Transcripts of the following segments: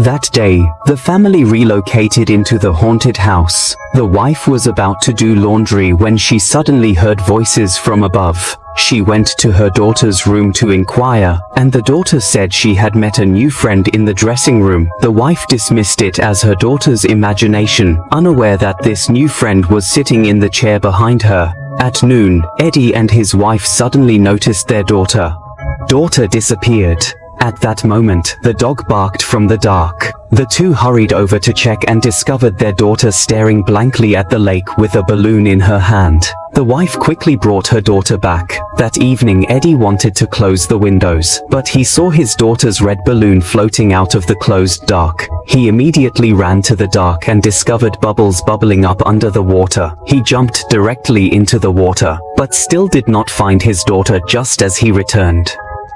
That day, the family relocated into the haunted house. The wife was about to do laundry when she suddenly heard voices from above. She went to her daughter's room to inquire, and the daughter said she had met a new friend in the dressing room. The wife dismissed it as her daughter's imagination, unaware that this new friend was sitting in the chair behind her. At noon, Eddie and his wife suddenly noticed their daughter disappeared. At that moment, the dog barked from the dark. The two hurried over to check and discovered their daughter staring blankly at the lake with a balloon in her hand. The wife quickly brought her daughter back. That evening, Eddie wanted to close the windows, but he saw his daughter's red balloon floating out of the closed dock. He immediately ran to the dock and discovered bubbles bubbling up under the water. He jumped directly into the water, but still did not find his daughter just as he returned.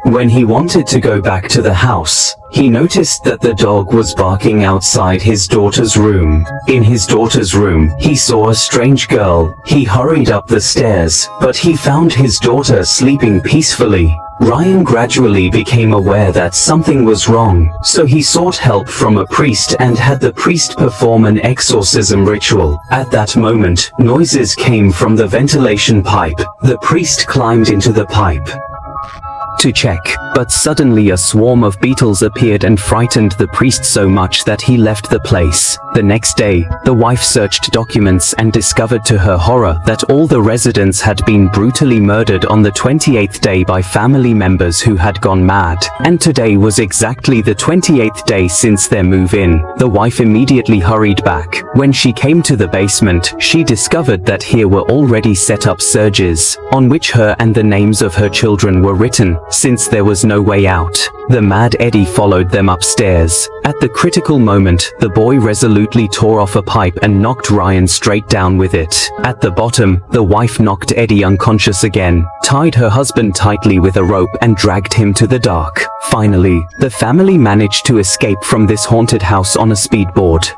When he wanted to go back to the house, he noticed that the dog was barking outside his daughter's room. In his daughter's room, he saw a strange girl. He hurried up the stairs, but he found his daughter sleeping peacefully. Ryan gradually became aware that something was wrong, so he sought help from a priest and had the priest perform an exorcism ritual. At that moment, noises came from the ventilation pipe. The priest climbed into the pipe to check, but suddenly a swarm of beetles appeared and frightened the priest so much that he left the place. The next day, the wife searched documents and discovered to her horror that all the residents had been brutally murdered on the 28th day by family members who had gone mad. And today was exactly the 28th day since their move-in. The wife immediately hurried back. When she came to the basement, she discovered that here were already set up surges, on which her and the names of her children were written. Since there was no way out, the mad Eddie followed them upstairs. At the critical moment, the boy resolutely tore off a pipe and knocked Ryan straight down with it. At the bottom, the wife knocked Eddie unconscious again, tied her husband tightly with a rope and dragged him to the dark. Finally, the family managed to escape from this haunted house on a speedboard.